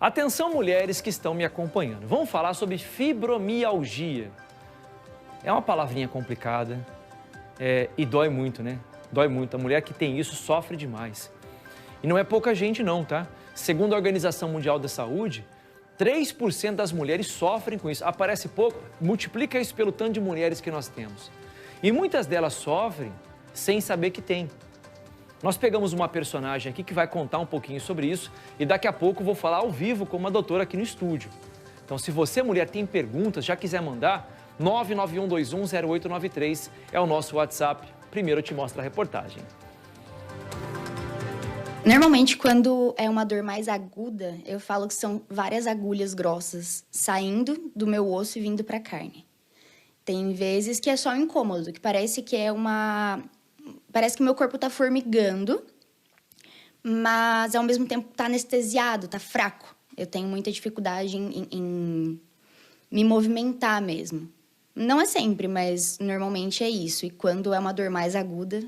Atenção, mulheres que estão me acompanhando. Vamos falar sobre fibromialgia. É uma palavrinha complicada e dói muito, né? Dói muito. A mulher que tem isso sofre demais. E não é pouca gente não, tá? Segundo a Organização Mundial da Saúde, 3% das mulheres sofrem com isso. Aparece pouco, multiplica isso pelo tanto de mulheres que nós temos. E muitas delas sofrem sem saber que tem. Nós pegamos uma personagem aqui que vai contar um pouquinho sobre isso e daqui a pouco vou falar ao vivo com uma doutora aqui no estúdio. Então, se você, mulher, tem perguntas, já quiser mandar, 991210893 é o nosso WhatsApp. Primeiro eu te mostro a reportagem. Normalmente, quando é uma dor mais aguda, eu falo que são várias agulhas grossas saindo do meu osso e vindo para a carne. Tem vezes que é só um incômodo, que parece que é uma... Parece que meu corpo tá formigando, mas ao mesmo tempo tá anestesiado, tá fraco. Eu tenho muita dificuldade em me movimentar mesmo. Não é sempre, mas normalmente é isso. E quando é uma dor mais aguda,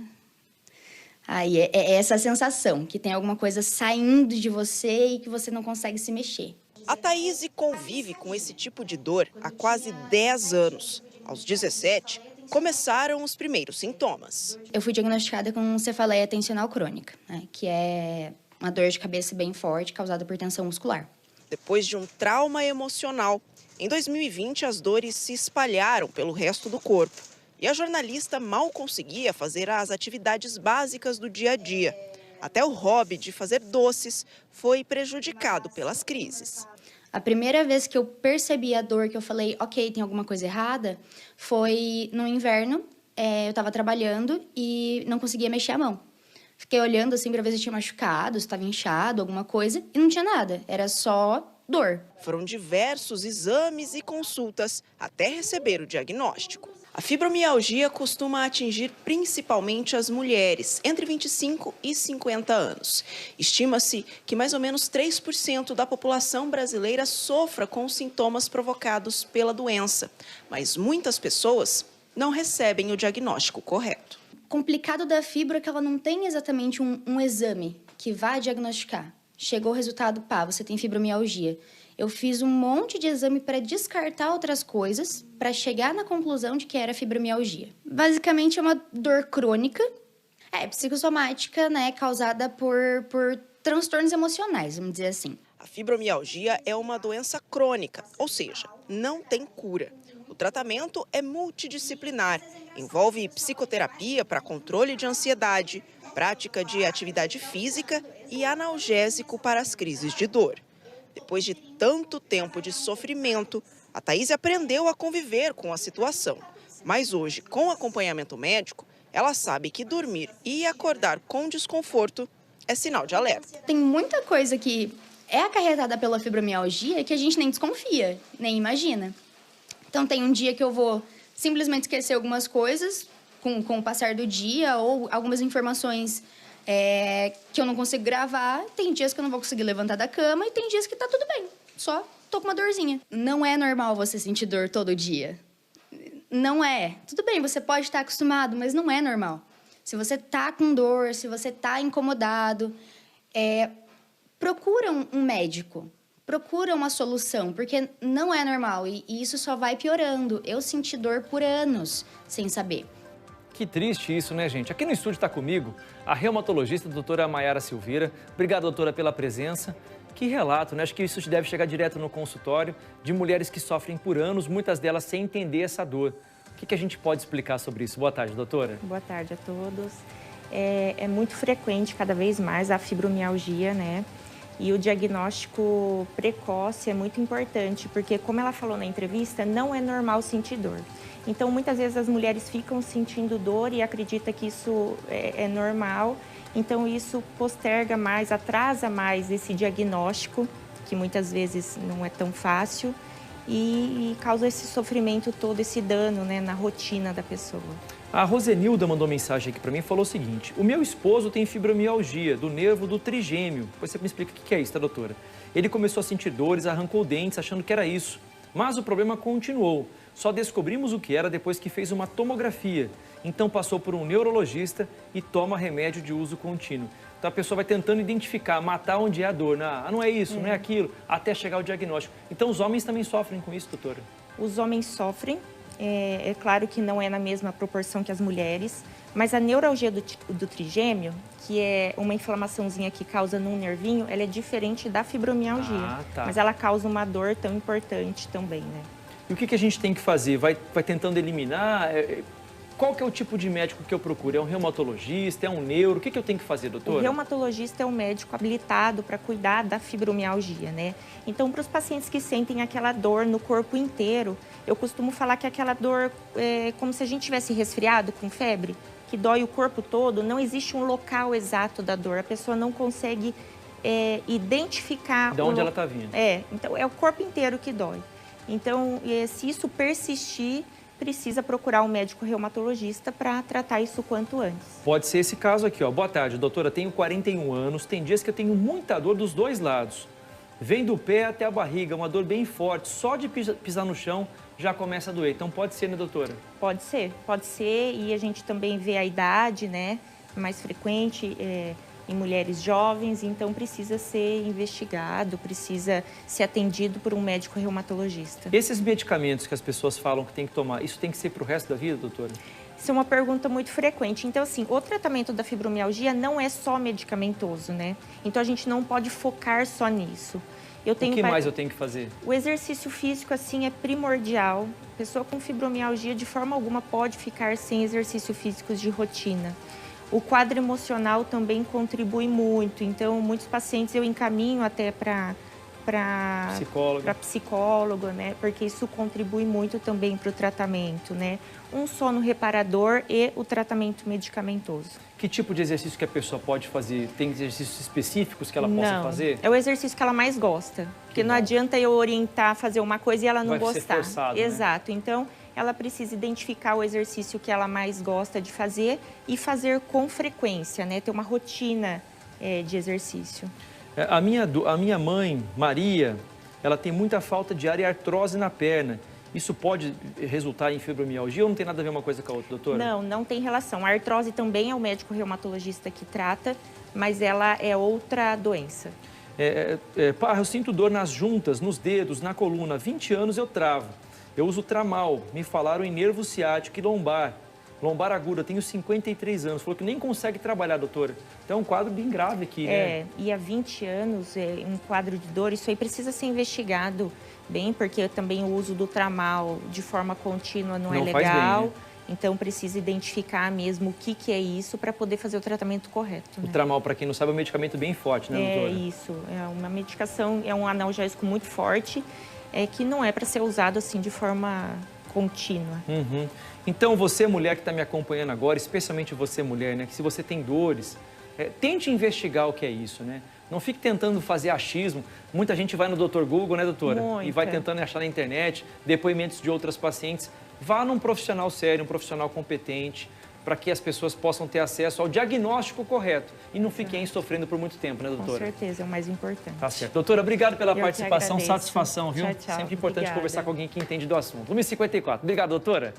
aí é essa sensação, que tem alguma coisa saindo de você e que você não consegue se mexer. A Thaís convive com esse tipo de dor há quase 10 anos. Aos 17, começaram os primeiros sintomas. Eu fui diagnosticada com cefaleia tensional crônica, né, que é uma dor de cabeça bem forte causada por tensão muscular. Depois de um trauma emocional, em 2020 as dores se espalharam pelo resto do corpo e a jornalista mal conseguia fazer as atividades básicas do dia a dia. Até o hobby de fazer doces foi prejudicado pelas crises. A primeira vez que eu percebi a dor, que eu falei, ok, tem alguma coisa errada, foi no inverno. Eu estava trabalhando e não conseguia mexer a mão. Fiquei olhando assim para ver se tinha machucado, se estava inchado, alguma coisa, e não tinha nada, era só dor. Foram diversos exames e consultas até receber o diagnóstico. A fibromialgia costuma atingir principalmente as mulheres entre 25 e 50 anos. Estima-se que mais ou menos 3% da população brasileira sofra com os sintomas provocados pela doença, mas muitas pessoas não recebem o diagnóstico correto. O complicado da fibro é que ela não tem exatamente um exame que vá diagnosticar. Chegou o resultado, pá, você tem fibromialgia. Eu fiz um monte de exame para descartar outras coisas, para chegar na conclusão de que era fibromialgia. Basicamente, é uma dor crônica, psicossomática, né, causada por transtornos emocionais, vamos dizer assim. A fibromialgia é uma doença crônica, ou seja, não tem cura. O tratamento é multidisciplinar, envolve psicoterapia para controle de ansiedade, prática de atividade física e analgésico para as crises de dor. Depois de tanto tempo de sofrimento, a Thaís aprendeu a conviver com a situação. Mas hoje, com acompanhamento médico, ela sabe que dormir e acordar com desconforto é sinal de alerta. Tem muita coisa que é acarretada pela fibromialgia que a gente nem desconfia, nem imagina. Então tem um dia que eu vou simplesmente esquecer algumas coisas com o passar do dia ou algumas informações que eu não consigo gravar. Tem dias que eu não vou conseguir levantar da cama e tem dias que tá tudo bem, só tô com uma dorzinha. Não é normal você sentir dor todo dia. Não é. Tudo bem, você pode estar acostumado, mas não é normal. Se você tá com dor, se você tá incomodado, procura um médico. Procura uma solução, porque não é normal e isso só vai piorando. Eu senti dor por anos sem saber. Que triste isso, né, gente? Aqui no estúdio está comigo a reumatologista, a doutora Mayara Silveira. Obrigado, doutora, pela presença. Que relato, né? Acho que isso deve chegar direto no consultório de mulheres que sofrem por anos, muitas delas sem entender essa dor. O que a gente pode explicar sobre isso? Boa tarde, doutora. Boa tarde a todos. É muito frequente, cada vez mais, a fibromialgia, né? E o diagnóstico precoce é muito importante, porque, como ela falou na entrevista, não é normal sentir dor. Então, muitas vezes as mulheres ficam sentindo dor e acreditam que isso é normal. Então, isso posterga mais, atrasa mais esse diagnóstico, que muitas vezes não é tão fácil, e causa esse sofrimento todo, esse dano, né, na rotina da pessoa. A Rosenilda mandou mensagem aqui para mim e falou o seguinte: o meu esposo tem fibromialgia do nervo do trigêmeo. Depois você me explica o que é isso, tá, doutora? Ele começou a sentir dores, arrancou dentes achando que era isso. Mas o problema continuou. Só descobrimos o que era depois que fez uma tomografia. Então passou por um neurologista e toma remédio de uso contínuo. Então a pessoa vai tentando identificar, matar onde é a dor. Não é isso, não é aquilo, até chegar ao diagnóstico. Então os homens também sofrem com isso, doutora? Os homens sofrem, é claro que não é na mesma proporção que as mulheres, mas a neuralgia do trigêmeo, que é uma inflamaçãozinha que causa num nervinho, ela é diferente da fibromialgia. Tá. Mas ela causa uma dor tão importante também, né? E o que a gente tem que fazer? Vai tentando eliminar? Qual que é o tipo de médico que eu procuro? É um reumatologista? É um neuro? O que eu tenho que fazer, doutora? O reumatologista é um médico habilitado para cuidar da fibromialgia, né? Então, para os pacientes que sentem aquela dor no corpo inteiro, eu costumo falar que aquela dor é como se a gente tivesse resfriado com febre, que dói o corpo todo. Não existe um local exato da dor. A pessoa não consegue identificar... De onde ela está vindo. Então é o corpo inteiro que dói. Então, se isso persistir, precisa procurar um médico reumatologista para tratar isso o quanto antes. Pode ser esse caso aqui, ó. Boa tarde, doutora. Tenho 41 anos, tem dias que eu tenho muita dor dos dois lados. Vem do pé até a barriga, uma dor bem forte. Só de pisar no chão já começa a doer. Então pode ser, né, doutora? Pode ser. E a gente também vê a idade, né, mais frequente em mulheres jovens, então precisa ser investigado, precisa ser atendido por um médico reumatologista. Esses medicamentos que as pessoas falam que tem que tomar, isso tem que ser para o resto da vida, doutora? Isso é uma pergunta muito frequente. Então, assim, o tratamento da fibromialgia não é só medicamentoso, né? Então, a gente não pode focar só nisso. O que mais eu tenho que fazer? O exercício físico, assim, é primordial. A pessoa com fibromialgia, de forma alguma, pode ficar sem exercício físico de rotina. O quadro emocional também contribui muito. Então, muitos pacientes eu encaminho até para psicólogo, né? Porque isso contribui muito também para o tratamento, né? Um sono reparador e o tratamento medicamentoso. Que tipo de exercício que a pessoa pode fazer? Tem exercícios específicos que ela possa fazer? É o exercício que ela mais gosta. Porque não adianta eu orientar a fazer uma coisa e ela não gostar. Vai ser forçado, né? Exato. Então, ela precisa identificar o exercício que ela mais gosta de fazer e fazer com frequência, né? Ter uma rotina de exercício. A minha mãe, Maria, ela tem muita falta de ar e artrose na perna. Isso pode resultar em fibromialgia ou não tem nada a ver uma coisa com a outra, doutora? Não, não tem relação. A artrose também é o médico reumatologista que trata, mas ela é outra doença. Eu sinto dor nas juntas, nos dedos, na coluna. Há 20 anos eu travo. Eu uso Tramal. Me falaram em nervo ciático e lombar. Lombar aguda, tenho 53 anos. Falou que nem consegue trabalhar, doutora. Então é um quadro bem grave aqui, né? E há 20 anos, um quadro de dor, isso aí precisa ser investigado bem, porque também o uso do Tramal de forma contínua não é legal. Faz bem, né? Então precisa identificar mesmo o que é isso para poder fazer o tratamento correto. O Tramal, para quem não sabe, é um medicamento bem forte, né, doutora? Isso, é uma medicação, é um analgésico muito forte, que não é para ser usado assim de forma contínua. Uhum. Então, você, mulher que está me acompanhando agora, especialmente você, mulher, né, que se você tem dores, tente investigar o que é isso, né? Não fique tentando fazer achismo. Muita gente vai no Dr. Google, né, doutora? Muita. E vai tentando achar na internet depoimentos de outras pacientes. Vá num profissional sério, um profissional competente, para que as pessoas possam ter acesso ao diagnóstico correto e não fiquem sofrendo por muito tempo, né, doutora? Com certeza, é o mais importante. Tá certo. Doutora, obrigado pela Eu participação, que agradeço. satisfação, viu? Tchau, tchau. Sempre importante Obrigada. conversar com alguém que entende do assunto. 1h54. Obrigado, doutora.